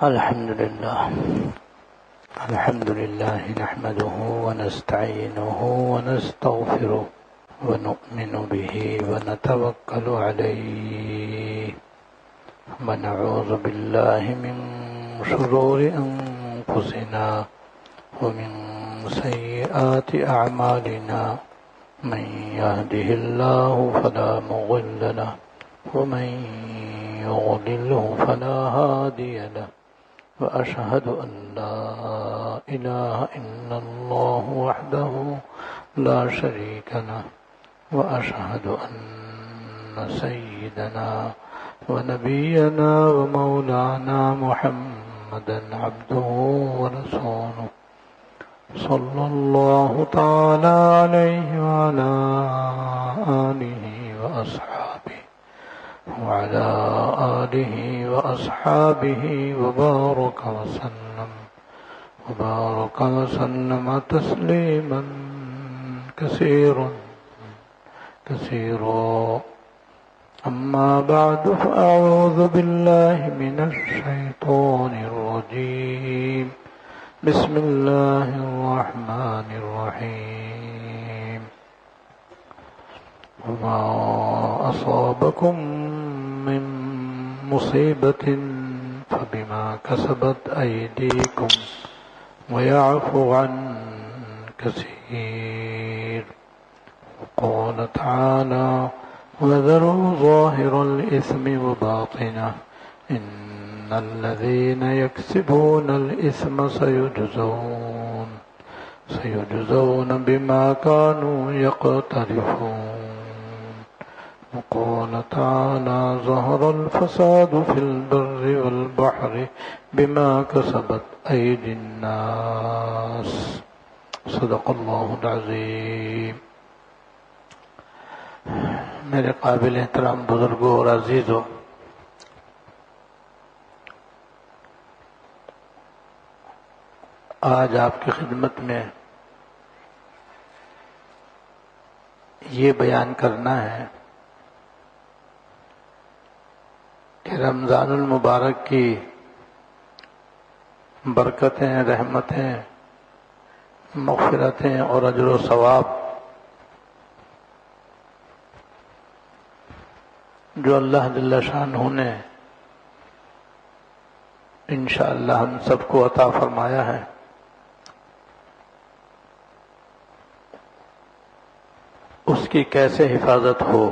الحمد لله نحمده ونستعينه ونستغفره ونؤمن به ونتوكل عليه ونعوذ بالله من شرور أنفسنا ومن سيئات أعمالنا من يهده الله فلا مضل له ومن يضلله فلا هادي له وأشهد أن لا إله إلا الله وحده لا شريك له وأشهد أن سيدنا ونبينا ومولانا محمدا عبده ورسوله صلى الله تعالى عليه وعلى آله وأصحابه وبارك وسلم تسليما كثيرا أما بعد فأعوذ بالله من الشيطان الرجيم بسم الله الرحمن الرحيم وما أصابكم من مصيبة فبما كسبت أيديكم ويعفو عن كثير وقال تعالى وذروا ظاهر الإثم وباطنه إن الذين يكسبون الإثم سيجزون بما كانوا يقترفون وقال تعالى ظهر الفساد في البر والبحر بما كسبت أيدي الناس صدق اللہ العظیم۔ میرے قابل احترام بزرگوں اور عزیزوں، آج آپ کی خدمت میں یہ بیان کرنا ہے کہ رمضان المبارک کی برکتیں، رحمتیں، مغفرتیں اور اجر و ثواب جو اللہ جل شانہ نے انشاءاللہ ہم سب کو عطا فرمایا ہے، اس کی کیسے حفاظت ہو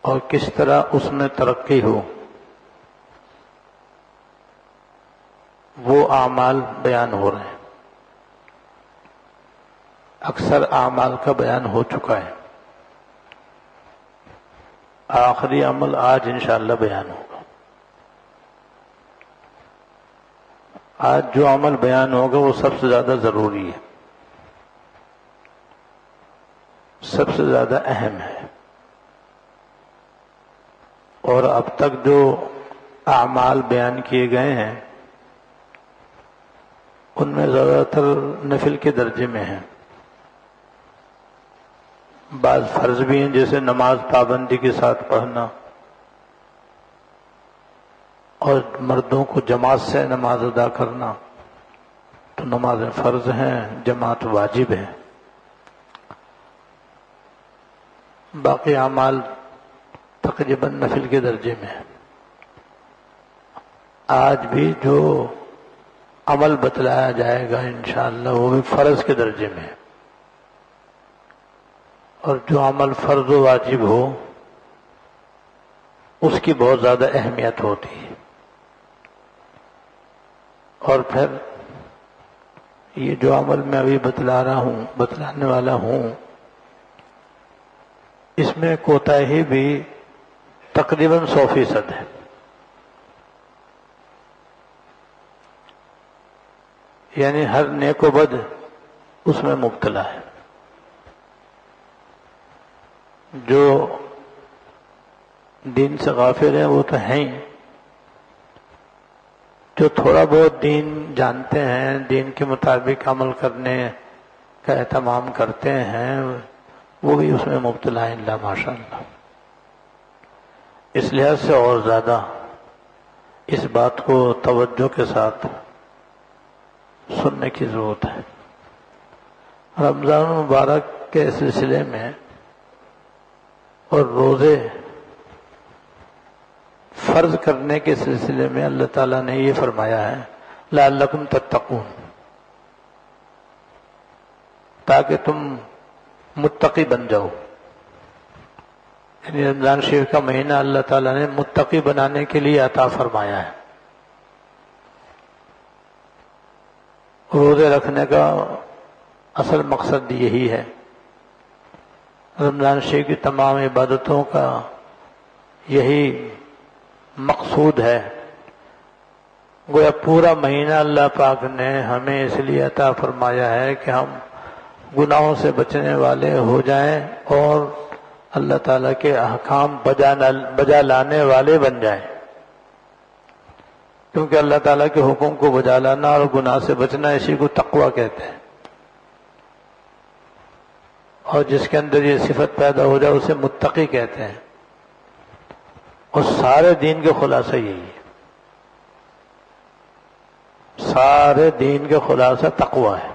اور کس طرح اس میں ترقی ہو، وہ اعمال بیان ہو رہے ہیں۔ اکثر اعمال کا بیان ہو چکا ہے، آخری عمل آج انشاءاللہ بیان ہوگا۔ آج جو عمل بیان ہوگا وہ سب سے زیادہ ضروری ہے، سب سے زیادہ اہم ہے، اور اب تک جو اعمال بیان کیے گئے ہیں ان میں زیادہ تر نفل کے درجے میں ہیں، بعض فرض بھی ہیں جیسے نماز پابندی کے ساتھ پڑھنا، اور مردوں کو جماعت سے نماز ادا کرنا، تو نمازیں فرض ہیں، جماعت واجب ہے۔ باقی اعمال تقریباً نفل کے درجے میں ہیں۔ آج بھی جو عمل بتلایا جائے گا انشاءاللہ وہ بھی فرض کے درجے میں ہے، اور جو عمل فرض و واجب ہو اس کی بہت زیادہ اہمیت ہوتی ہے۔ اور پھر یہ جو عمل میں ابھی بتلانے والا ہوں، اس میں کوتاہی بھی تقریباً 100% ہے۔ یعنی ہر نیک و بد اس میں مبتلا ہے۔ جو دین سے غافل ہیں وہ تو ہیں ہی، جو تھوڑا بہت دین جانتے ہیں، دین کے مطابق عمل کرنے کا اہتمام کرتے ہیں، وہ بھی اس میں مبتلا ہیں اللہ ماشاءاللہ۔ اس لحاظ سے اور زیادہ اس بات کو توجہ کے ساتھ سننے کی ضرورت ہے۔ رمضان مبارک کے سلسلے میں اور روزے فرض کرنے کے سلسلے میں اللہ تعالیٰ نے یہ فرمایا ہے لعلکم تتقون، تاکہ تم متقی بن جاؤ۔ یعنی رمضان شریف کا مہینہ اللہ تعالیٰ نے متقی بنانے کے لیے عطا فرمایا ہے۔ روزے رکھنے کا اصل مقصد یہی ہے۔ رمضان شریف کی تمام عبادتوں کا یہی مقصود ہے۔ گویا پورا مہینہ اللہ پاک نے ہمیں اس لیے عطا فرمایا ہے کہ ہم گناہوں سے بچنے والے ہو جائیں اور اللہ تعالیٰ کے احکام بجا لانے والے بن جائیں، کیونکہ اللہ تعالیٰ کے حکم کو بجا لانا اور گناہ سے بچنا اسی کو تقویٰ کہتے ہیں، اور جس کے اندر یہ صفت پیدا ہو جائے اسے متقی کہتے ہیں۔ اور سارے دین کے خلاصہ یہی ہے، سارے دین کے خلاصہ تقویٰ ہے۔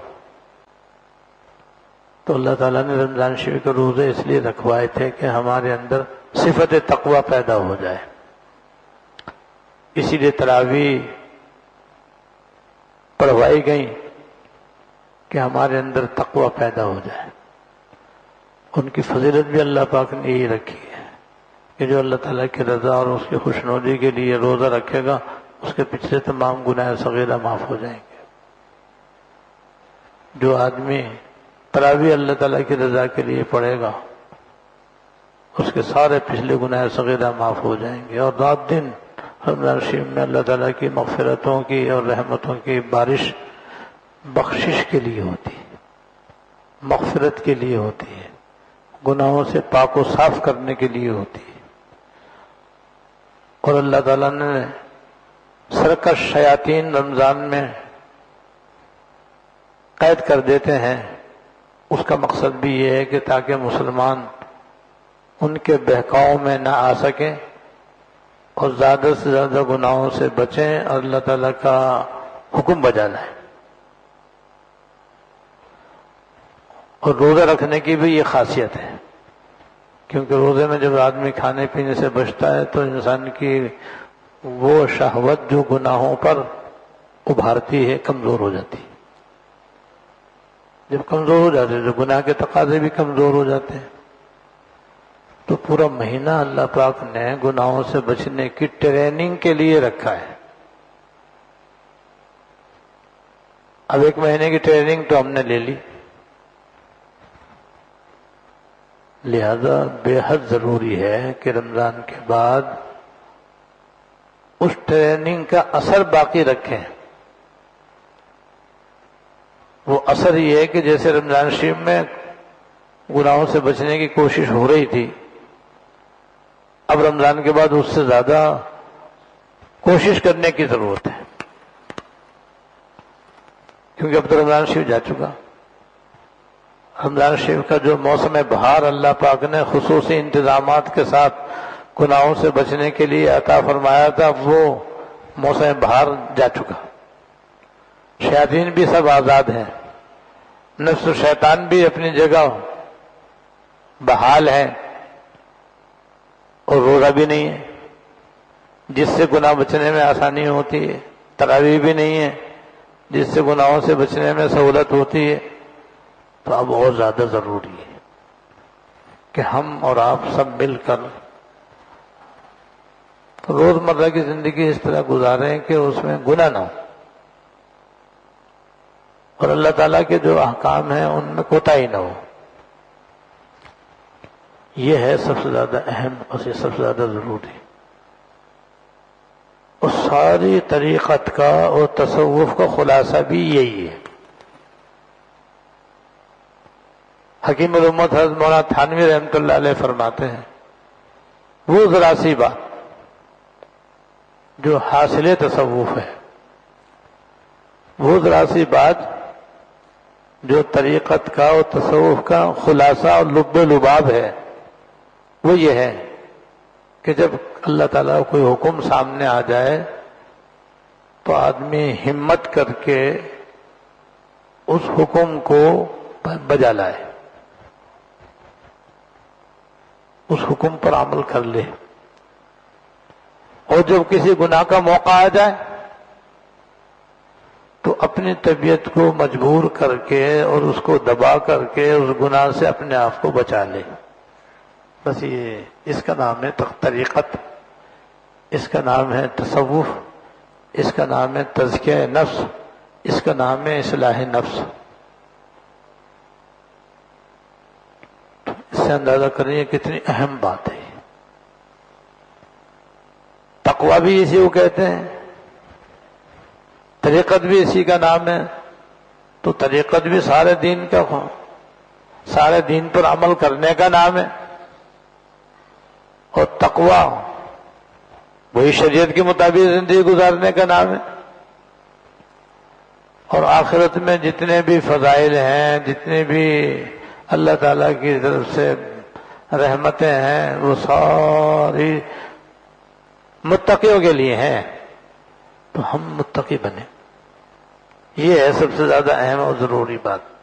تو اللہ تعالیٰ نے رمضان شریف کے روزے اس لیے رکھوائے تھے کہ ہمارے اندر صفت تقویٰ پیدا ہو جائے۔ اسی لیے تراویح پڑھوائی گئی کہ ہمارے اندر تقویٰ پیدا ہو جائے۔ ان کی فضیلت بھی اللہ پاک نے یہی رکھی ہے کہ جو اللہ تعالیٰ کی رضا اور اس کی خوشنودی کے لیے روزہ رکھے گا اس کے پچھلے تمام گناہ صغیرہ معاف ہو جائیں گے۔ جو آدمی تراویح اللہ تعالیٰ کی رضا کے لیے پڑھے گا اس کے سارے پچھلے گناہ صغیرہ معاف ہو جائیں گے، اور رات دن رمضان شریف میں اللہ تعالیٰ کی مغفرتوں کی اور رحمتوں کی بارش بخشش کے لیے ہوتی ہے، مغفرت کے لیے ہوتی ہے، گناہوں سے پاک و صاف کرنے کے لیے ہوتی ہے۔ اور اللہ تعالیٰ نے سرکش شیاطین رمضان میں قید کر دیتے ہیں، اس کا مقصد بھی یہ ہے کہ تاکہ مسلمان ان کے بہکاؤ میں نہ آ سکیں اور زیادہ سے زیادہ گناہوں سے بچیں اور اللہ تعالیٰ کا حکم بجا لائیں۔ اور روزہ رکھنے کی بھی یہ خاصیت ہے، کیونکہ روزے میں جب آدمی کھانے پینے سے بچتا ہے تو انسان کی وہ شہوت جو گناہوں پر ابھارتی ہے کمزور ہو جاتی ہے۔ جب کمزور ہو جاتے ہیں تو گناہ کے تقاضے بھی کمزور ہو جاتے ہیں۔ تو پورا مہینہ اللہ پاک نے گناہوں سے بچنے کی ٹریننگ کے لیے رکھا ہے۔ اب ایک مہینے کی ٹریننگ تو ہم نے لے لی، لہذا بے حد ضروری ہے کہ رمضان کے بعد اس ٹریننگ کا اثر باقی رکھیں۔ وہ اثر یہ ہے کہ جیسے رمضان شریف میں گناہوں سے بچنے کی کوشش ہو رہی تھی، اب رمضان کے بعد اس سے زیادہ کوشش کرنے کی ضرورت ہے، کیونکہ اب تو رمضان شریف جا چکا۔ رمضان شریف کا جو موسم بہار اللہ پاک نے خصوصی انتظامات کے ساتھ گناہوں سے بچنے کے لیے عطا فرمایا تھا، وہ موسم بہار جا چکا۔ شیاطین بھی سب آزاد ہیں، نفس و شیطان بھی اپنی جگہ بحال ہے، اور روزہ بھی نہیں ہے جس سے گناہ بچنے میں آسانی ہوتی ہے، تراویح بھی نہیں ہے جس سے گناہوں سے بچنے میں سہولت ہوتی ہے۔ تو اب اور زیادہ ضروری ہے کہ ہم اور آپ سب مل کر روزمرہ کی زندگی اس طرح گزاریں کہ اس میں گناہ نہ ہو، اور اللہ تعالیٰ کے جو احکام ہیں ان میں کوتاہی نہ ہو۔ یہ ہے سب سے زیادہ اہم اور یہ سب سے زیادہ ضروری۔ اور ساری طریقت کا اور تصوف کا خلاصہ بھی یہی ہے۔ حکیم الامت حضرت مولانا تھانوی رحمۃ اللہ علیہ فرماتے ہیں، وہ ذرا سی بات جو حاصل تصوف ہے، وہ ذرا سی بات جو طریقت کا اور تصوف کا خلاصہ اور لب و لباب ہے، وہ یہ ہے کہ جب اللہ تعالیٰ کوئی حکم سامنے آ جائے تو آدمی ہمت کر کے اس حکم کو بجا لائے، اس حکم پر عمل کر لے، اور جب کسی گناہ کا موقع آ جائے تو اپنی طبیعت کو مجبور کر کے اور اس کو دبا کر کے اس گناہ سے اپنے آپ کو بچا لے۔ بس یہ اس کا نام ہے طریقت، اس کا نام ہے تصوف، اس کا نام ہے تزکیہ نفس، اس کا نام ہے اصلاح نفس۔ اس سے اندازہ کریں یہ کتنی اہم بات ہے۔ تقویٰ بھی اسی کو کہتے ہیں، طریقت بھی اسی کا نام ہے۔ تو طریقت بھی سارے دین کا، سارے دین پر عمل کرنے کا نام ہے، اور تقویٰ وہی شریعت کے مطابق زندگی گزارنے کا نام ہے۔ اور آخرت میں جتنے بھی فضائل ہیں، جتنے بھی اللہ تعالیٰ کی طرف سے رحمتیں ہیں، وہ ساری متقیوں کے لیے ہیں، تو ہم متقی بنیں، یہ ہے سب سے زیادہ اہم اور ضروری بات۔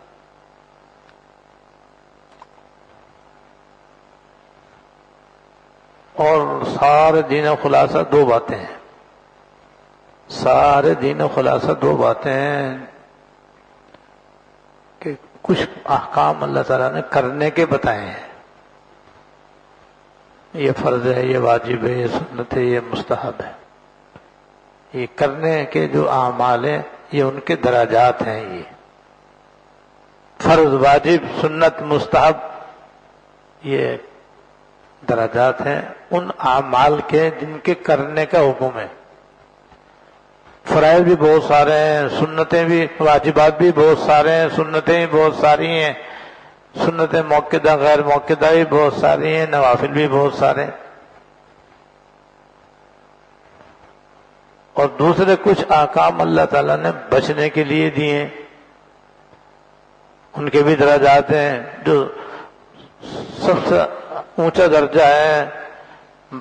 اور سارے دین و خلاصہ دو باتیں ہیں، سارے دین و خلاصہ دو باتیں ہیں کہ کچھ احکام اللہ تعالیٰ نے کرنے کے بتائے ہیں، یہ فرض ہے، یہ واجب ہے، یہ سنت ہے، یہ مستحب ہے۔ یہ کرنے کے جو اعمال ہیں یہ ان کے درجات ہیں، یہ فرض، واجب، سنت، مستحب، یہ درجات ہیں ان اعمال کے جن کے کرنے کا حکم ہے۔ فرائض بھی بہت سارے ہیں، سنتیں بھی، واجبات بھی بہت سارے ہیں، سنتیں بھی بہت ساری ہیں، سنتیں موقدہ غیر موقدہ بھی بہت ساری ہیں، نوافل بھی بہت سارے ہیں۔ اور دوسرے کچھ احکام اللہ تعالیٰ نے بچنے کے لیے دیے ہیں، ان کے بھی درجات ہیں۔ جو سب سے اونچا درجہ ہے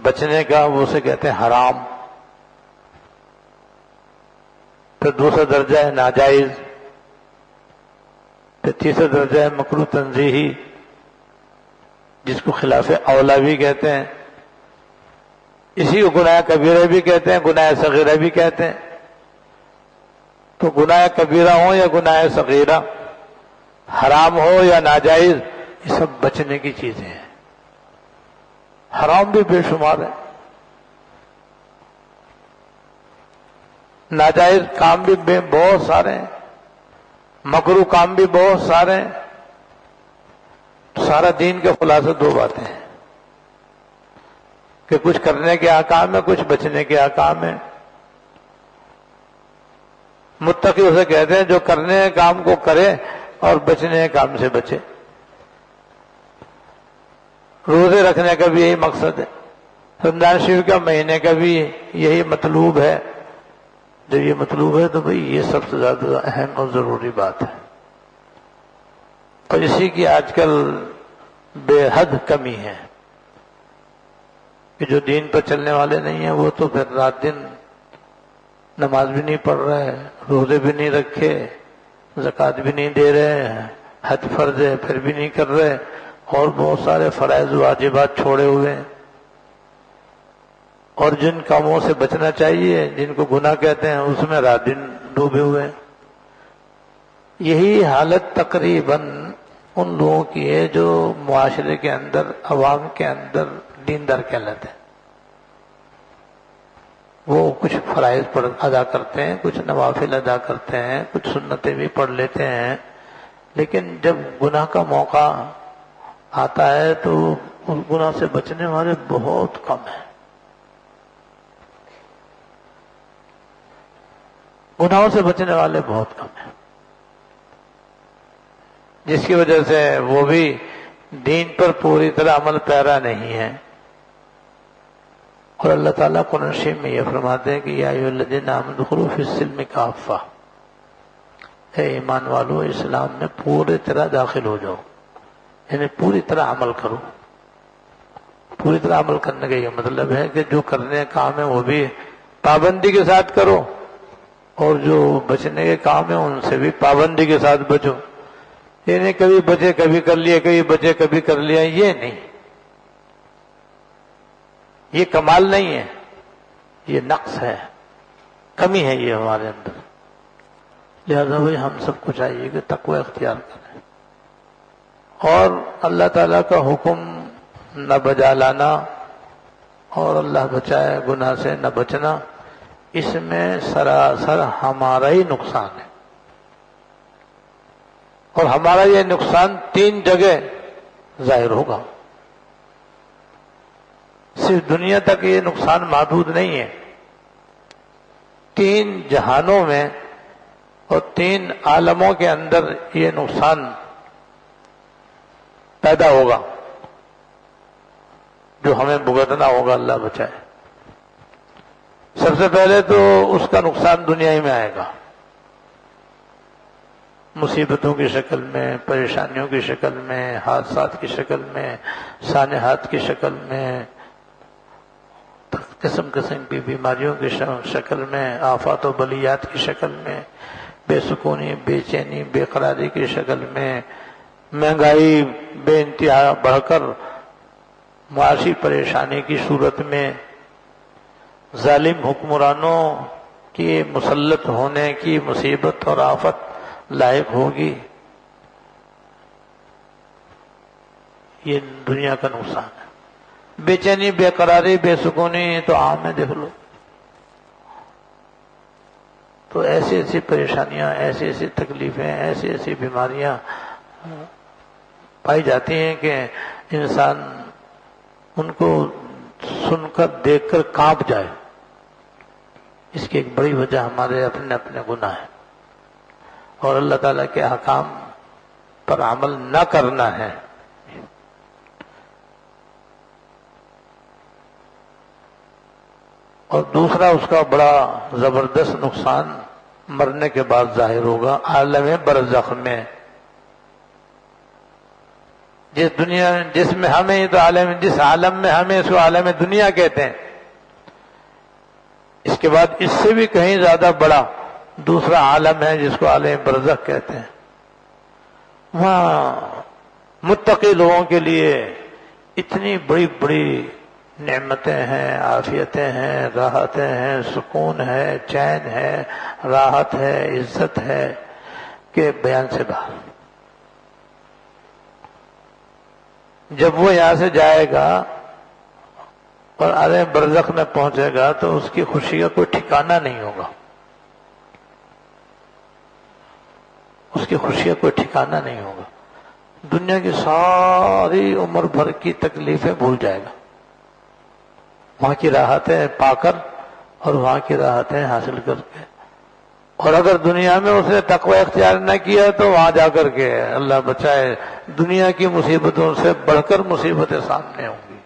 بچنے کا، وہ اسے کہتے ہیں حرام۔ پھر دوسرا درجہ ہے ناجائز، پھر تیسرا درجہ ہے مکروہ تنزیہی، جس کو خلاف اولا بھی کہتے ہیں، اسی کو گناہ کبیرہ بھی کہتے ہیں، گناہ صغیرہ بھی کہتے ہیں۔ تو گناہ کبیرہ ہو یا گناہ صغیرہ، حرام ہو یا ناجائز، یہ سب بچنے کی چیزیں ہیں۔ حرام بھی بے شمار ہے، ناجائز کام بھی بہت سارے ہیں، مکروہ کام بھی بہت سارے ہیں۔ سارا دین کے خلاصہ دو باتیں ہیں کہ کچھ کرنے کے احکام ہیں، کچھ بچنے کے احکام ہیں۔ متقی اسے کہتے ہیں جو کرنے کے کام کو کرے اور بچنے کے کام سے بچے۔ روزے رکھنے کا بھی یہی مقصد ہے، رمضان شریف کا مہینے کا بھی یہی مطلوب ہے۔ جب یہ مطلوب ہے تو بھئی یہ سب سے زیادہ اہم اور ضروری بات ہے، اور اسی کی آج کل بے حد کمی ہے کہ جو دین پر چلنے والے نہیں ہیں وہ تو پھر رات دن نماز بھی نہیں پڑھ رہے، روزے بھی نہیں رکھے، زکوٰۃ بھی نہیں دے رہے، حج فرض ہے پھر بھی نہیں کر رہے، اور بہت سارے فرائض واجبات چھوڑے ہوئے ہیں۔ اور جن کاموں سے بچنا چاہیے، جن کو گناہ کہتے ہیں، اس میں رات دن ڈوبے ہوئے ہیں۔ یہی حالت تقریباً ان لوگوں کی ہے جو معاشرے کے اندر، عوام کے اندر دیندار کہلاتے ہیں۔ وہ کچھ فرائض ادا کرتے ہیں، کچھ نوافل ادا کرتے ہیں، کچھ سنتیں بھی پڑھ لیتے ہیں، لیکن جب گناہ کا موقع آتا ہے تو اس گناہ سے بچنے والے بہت کم ہیں۔ گناہوں سے بچنے والے بہت کم ہیں، جس کی وجہ سے وہ بھی دین پر پوری طرح عمل پیرا نہیں ہے۔ اور اللہ تعالیٰ قرآن شریف میں یہ فرماتے ہیں کہ یا ایھا الذین آمنوا ادخلوا فی السلم کافہ، اے ایمان والو اسلام میں پوری طرح داخل ہو جاؤ، یعنی پوری طرح عمل کرو۔ پوری طرح عمل کرنے کا یہ مطلب ہے کہ جو کرنے کا کام ہے وہ بھی پابندی کے ساتھ کرو، اور جو بچنے کے کام ہیں ان سے بھی پابندی کے ساتھ بچو. یہ نہیں کبھی بچے کبھی کر لیا، کبھی بچے کبھی کر لیا، یہ نہیں، یہ کمال نہیں ہے، یہ نقص ہے، کمی ہے یہ ہمارے اندر. لہذا بھائی ہم سب کو چاہیے کہ تقوی اختیار کریں اور اللہ تعالیٰ کا حکم نہ بجا لانا اور اللہ بچائے گناہ سے نہ بچنا، اس میں سراسر ہمارا ہی نقصان ہے. اور ہمارا یہ نقصان 3 جگہ ظاہر ہوگا. صرف دنیا تک یہ نقصان محدود نہیں ہے، 3 جہانوں میں اور 3 عالموں کے اندر یہ نقصان پیدا ہوگا جو ہمیں بھگتنا ہوگا، اللہ بچائے. سب سے پہلے تو اس کا نقصان دنیا ہی میں آئے گا، مصیبتوں کی شکل میں، پریشانیوں کی شکل میں، حادثات کی شکل میں، سانحات کی شکل میں، قسم قسم کی بیماریوں کی شکل میں، آفات و بلیات کی شکل میں، بے سکونی، بے چینی، بے قراری کی شکل میں، مہنگائی بے انتہا بڑھ کر معاشی پریشانی کی صورت میں، ظالم حکمرانوں کی مسلط ہونے کی مصیبت اور آفت لاحق ہوگی. یہ دنیا کا نقصان ہے. بے چینی، بے قراری، بے سکونی تو عام ہے، دیکھ لو. تو ایسی ایسی پریشانیاں، ایسی ایسی تکلیفیں، ایسی ایسی بیماریاں پائی جاتی ہیں کہ انسان ان کو سن کر دیکھ کر کانپ جائے. اس کی ایک بڑی وجہ ہمارے اپنے اپنے گناہ ہیں اور اللہ تعالیٰ کے احکام پر عمل نہ کرنا ہے. اور دوسرا اس کا بڑا زبردست نقصان مرنے کے بعد ظاہر ہوگا، عالم برزخ میں. جس میں ہمیں جس عالم میں ہمیں اس کو عالم دنیا کہتے ہیں، اس کے بعد اس سے بھی کہیں زیادہ بڑا دوسرا عالم ہے جس کو عالم برزخ کہتے ہیں. وہاں متقی لوگوں کے لیے اتنی بڑی بڑی نعمتیں ہیں، عافیتیں ہیں، راحتیں ہیں، سکون ہے، چین ہے، راحت ہے، عزت ہے کہ بیان سے باہر. جب وہ یہاں سے جائے گا اور عالم برزخ میں پہنچے گا تو اس کی خوشی کا کوئی ٹھکانہ نہیں ہوگا، اس کی خوشی کا کوئی ٹھکانہ نہیں ہوگا. دنیا کی ساری عمر بھر کی تکلیفیں بھول جائے گا، وہاں کی راحتیں پا کر اور وہاں کی راحتیں حاصل کر کے. اور اگر دنیا میں اس نے تقوی اختیار نہ کیا تو وہاں جا کر کے اللہ بچائے دنیا کی مصیبتوں سے بڑھ کر مصیبتیں سامنے ہوں گی.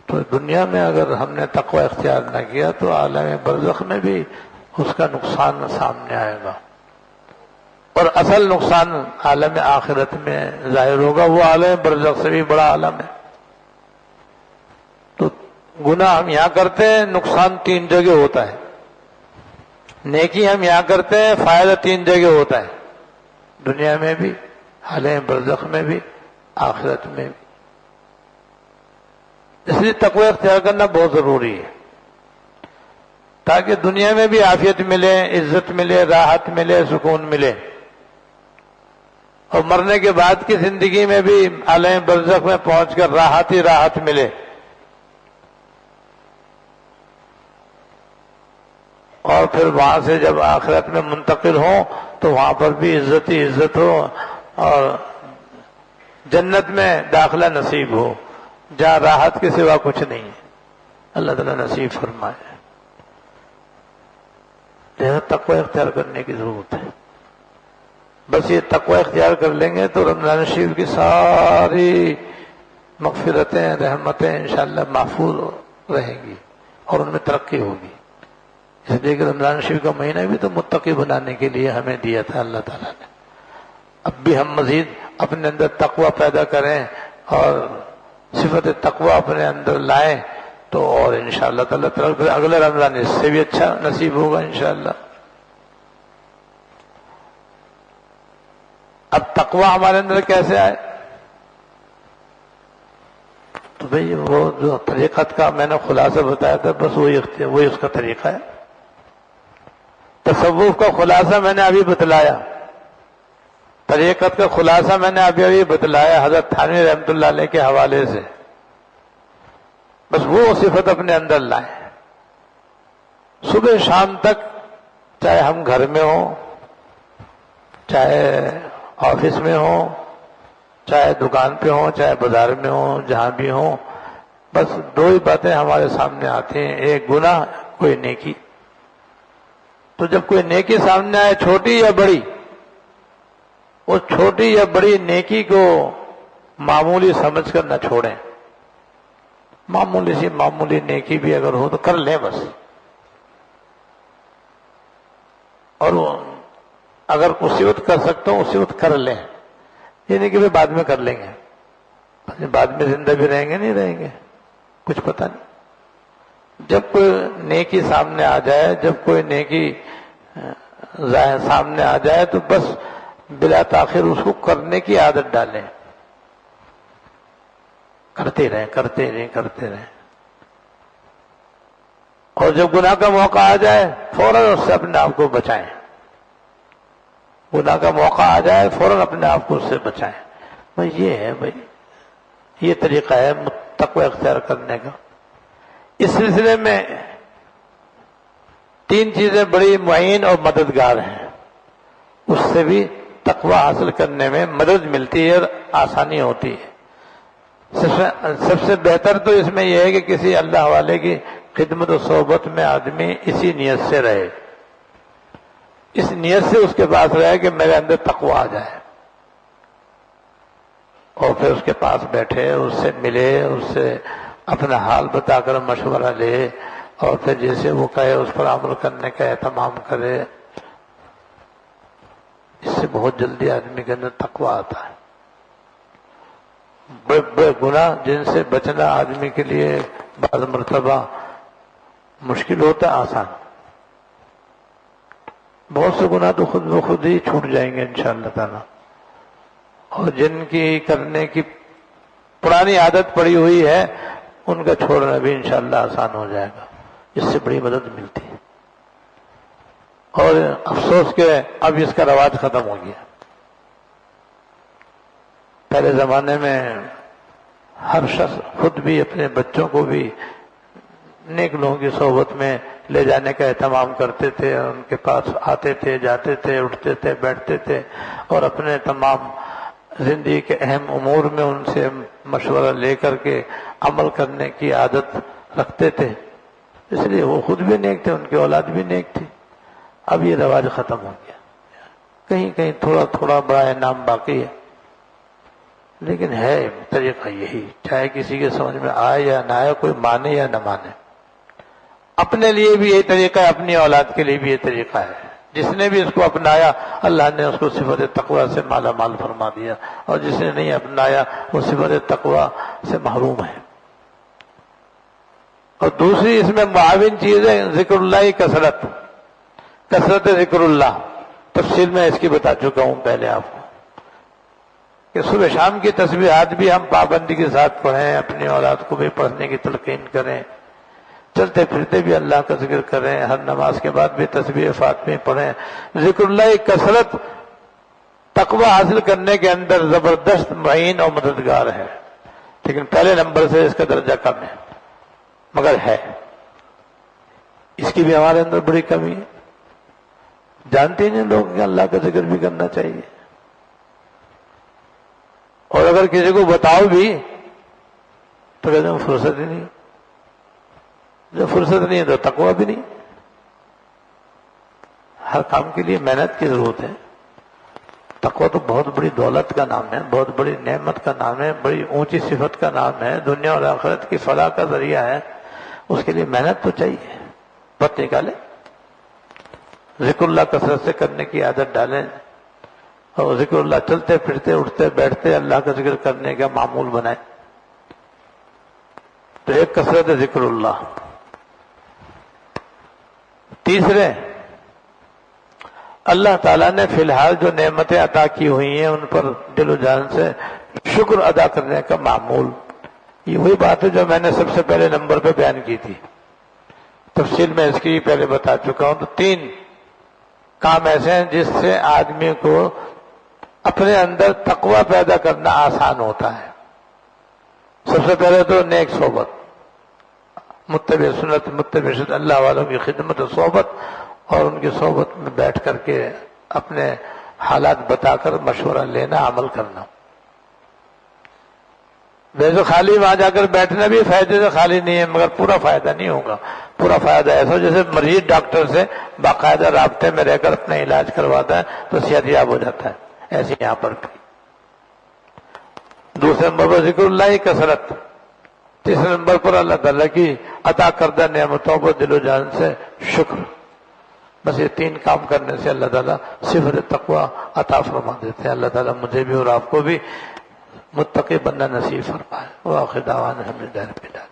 تو دنیا میں اگر ہم نے تقوی اختیار نہ کیا تو عالم برزخ میں بھی اس کا نقصان سامنے آئے گا. اور اصل نقصان عالم آخرت میں ظاہر ہوگا، وہ عالم برزخ سے بھی بڑا عالم ہے. تو گناہ ہم یہاں کرتے ہیں، نقصان 3 جگہ ہوتا ہے. نیکی ہم یہاں کرتے ہیں، فائدہ 3 جگہ ہوتا ہے، دنیا میں بھی، عالم برزخ میں بھی، آخرت میں بھی. اس لیے تقوی اختیار کرنا بہت ضروری ہے تاکہ دنیا میں بھی عافیت ملے، عزت ملے، راحت ملے، سکون ملے، اور مرنے کے بعد کی زندگی میں بھی عالم برزخ میں پہنچ کر راحت ہی راحت ملے. اور پھر وہاں سے جب آخرت میں منتقل ہوں تو وہاں پر بھی عزت ہی عزت ہو اور جنت میں داخلہ نصیب ہو جہاں راحت کے سوا کچھ نہیں ہے. اللہ تعالیٰ نصیب فرمائے. لہذا تقوی اختیار کرنے کی ضرورت ہے. بس یہ تقوی اختیار کر لیں گے تو رمضان شریف کی ساری مغفرتیں، رحمتیں انشاءاللہ محفوظ رہیں گی اور ان میں ترقی ہوگی. اس لیے کہ رمضان شریف کا مہینہ بھی تو متقی بنانے کے لیے ہمیں دیا تھا اللہ تعالیٰ نے. اب بھی ہم مزید اپنے اندر تقوی پیدا کریں اور صفت تقوی اپنے اندر لائیں تو اور انشاءاللہ تعالیٰ اگلے رمضان اس سے بھی اچھا نصیب ہوگا انشاءاللہ۔ اب تقوی ہمارے اندر کیسے آئے؟ تو بھئی وہ جو طریقت کا میں نے خلاصہ بتایا تھا، بس وہی اس کا طریقہ ہے۔ تصوف کا خلاصہ میں نے ابھی بتلایا، طریقت کا خلاصہ میں نے ابھی بتلایا حضرت تھانوی رحمۃ اللہ علیہ کے حوالے سے۔ بس وہ صفت اپنے اندر لائیں، صبح شام تک، چاہے ہم گھر میں ہوں، چاہے آفس میں ہوں، چاہے دکان پہ ہوں، چاہے بازار میں ہوں، جہاں بھی ہوں، بس دو ہی باتیں ہمارے سامنے آتی ہیں، ایک گناہ، کوئی نیکی۔ تو جب کوئی نیکی سامنے آئے، چھوٹی یا بڑی، اس چھوٹی یا بڑی نیکی کو معمولی سمجھ کر نہ چھوڑیں۔ معمولی نیکی بھی اگر ہو تو کر لیں بس، اور اگر اسی وقت کر سکتا ہوں اسی وقت کر لیں، یہ نہیں کہ بعد میں کر لیں گے، بعد میں زندہ بھی رہیں گے نہیں رہیں گے کچھ پتہ نہیں۔ جب کوئی نیکی سامنے آ جائے، جب کوئی نیکی سامنے آ جائے تو بس بلا تاخیر اس کو کرنے کی عادت ڈالیں، کرتے رہیں۔ اور جب گناہ کا موقع آ جائے فوراً اس سے اپنے آپ کو بچائیں، گناہ کا موقع آ جائے فوراً اپنے آپ کو اس سے بچائیں۔ بھئی یہ ہے، یہ طریقہ ہے تقوی اختیار کرنے کا۔ اس سلسلے میں تین چیزیں بڑی معین اور مددگار ہیں، اس سے بھی تقوی حاصل کرنے میں مدد ملتی ہے اور آسانی ہوتی ہے۔ سب سے بہتر تو اس میں یہ ہے کہ کسی اللہ والے کی خدمت و صحبت میں آدمی اسی نیت سے رہے، اس نیت سے اس کے پاس رہے کہ میرے اندر تقوی آ جائے، اور پھر اس کے پاس بیٹھے، اس سے ملے، اس سے اپنا حال بتا کر مشورہ لے، اور پھر جیسے وہ کہے اس پر عمل کرنے کا اہتمام کرے۔ اس سے بہت جلدی آدمی کے اندر تقوی آتا ہے۔ بڑے بڑے گناہ جن سے بچنا آدمی کے لیے بعض مرتبہ مشکل ہوتا ہے، آسان، بہت سے گناہ تو خود بخود ہی چھوٹ جائیں گے انشاءاللہ تعالی، اور جن کی کرنے کی پرانی عادت پڑی ہوئی ہے ان کا چھوڑنا بھی انشاءاللہ آسان ہو جائے گا، اس سے بڑی مدد ملتی ہے۔ اور افسوس کہ اب اس کا رواج ختم ہو گیا۔ پہلے زمانے میں ہر شخص خود بھی اپنے بچوں کو بھی نیک لوگوں کی صحبت میں لے جانے کا اہتمام کرتے تھے، ان کے پاس آتے تھے، جاتے تھے، اٹھتے تھے، بیٹھتے تھے، اور اپنے تمام زندگی کے اہم امور میں ان سے مشورہ لے کر کے عمل کرنے کی عادت رکھتے تھے، اس لیے وہ خود بھی نیک تھے، ان کی اولاد بھی نیک تھی۔ اب یہ رواج ختم ہو گیا، کہیں کہیں تھوڑا تھوڑا بڑا انعام باقی ہے، لیکن ہے طریقہ یہی، چاہے کسی کے سمجھ میں آئے یا نہ آئے، کوئی مانے یا نہ مانے، اپنے لیے بھی یہ طریقہ ہے، اپنی اولاد کے لیے بھی یہ طریقہ ہے۔ جس نے بھی اس کو اپنایا اللہ نے اس کو صفت تقوی سے مالا مال فرما دیا، اور جس نے نہیں اپنایا وہ صفت تقوی سے محروم ہے۔ اور دوسری اس میں معاون چیز ہے ذکر اللہ کی کثرت ذکر اللہ۔ تفصیل میں اس کی بتا چکا ہوں پہلے آپ کو کہ صبح شام کی تسبیحات بھی ہم پابندی کے ساتھ پڑھیں، اپنی اولاد کو بھی پڑھنے کی تلقین کریں، چلتے پھرتے بھی اللہ کا ذکر کریں، ہر نماز کے بعد بھی تسبیح فاطمی پڑھیں۔ ذکر اللہ کی کثرت تقوی حاصل کرنے کے اندر زبردست معین اور مددگار ہے، لیکن پہلے نمبر سے اس کا درجہ کم ہے، مگر ہے، اس کی بھی ہمارے اندر بڑی کمی ہے۔ جانتے ہی نہیں لوگ کہ اللہ کا ذکر بھی کرنا چاہیے، اور اگر کسی کو بتاؤ بھی تو کہتے ہیں فرصت ہی نہیں، جب فرصت نہیں ہے تو تقوی بھی نہیں۔ ہر کام کے لیے محنت کی ضرورت ہے۔ تقوی تو بہت بڑی دولت کا نام ہے، بہت بڑی نعمت کا نام ہے، بڑی اونچی صفت کا نام ہے، دنیا اور آخرت کی فلاح کا ذریعہ ہے، اس کے لیے محنت تو چاہیے، وقت نکالیں، ذکر اللہ کثرت سے کرنے کی عادت ڈالیں، اور ذکر اللہ چلتے پھرتے اٹھتے بیٹھتے اللہ کا ذکر کرنے کا معمول بنائیں، تو ایک کثرت ذکر اللہ. تیسرے، اللہ تعالیٰ نے فی الحال جو نعمتیں عطا کی ہوئی ہیں ان پر دل و جان سے شکر ادا کرنے کا معمول. یہ وہی بات ہے جو میں نے سب سے پہلے نمبر پہ بیان کی تھی، تفصیل میں اس کی پہلے بتا چکا ہوں. تو 3 کام ایسے ہیں جس سے آدمی کو اپنے اندر تقوی پیدا کرنا آسان ہوتا ہے. سب سے پہلے تو نیک صحبت، متبع سنت، متبع شد اللہ والوں کی خدمت و صحبت، اور ان کی صحبت میں بیٹھ کر کے اپنے حالات بتا کر مشورہ لینا، عمل کرنا. ویسے خالی وہاں جا کر بیٹھنا بھی فائدے سے خالی نہیں ہے، مگر پورا فائدہ نہیں ہوگا. پورا فائدہ ایسا جیسے مریض ڈاکٹر سے باقاعدہ رابطے میں رہ کر اپنا علاج کرواتا ہے تو صحت یاب ہو جاتا ہے، ایسے یہاں پر بھی. دوسرے نمبر پر ذکر اللہ کی کثرت. تیسرے نمبر پر اللہ تعالیٰ کی عطا کردہ نعمتوں کو دل و جان سے شکر. بس یہ 3 کام کرنے سے اللہ تعالیٰ صفت تقوی عطا فرما دیتے ہیں. اللہ تعالیٰ مجھے بھی اور آپ کو بھی متقی بننا نصیب فرمائے. وآخر دعوانا الحمدللہ رب العالمین.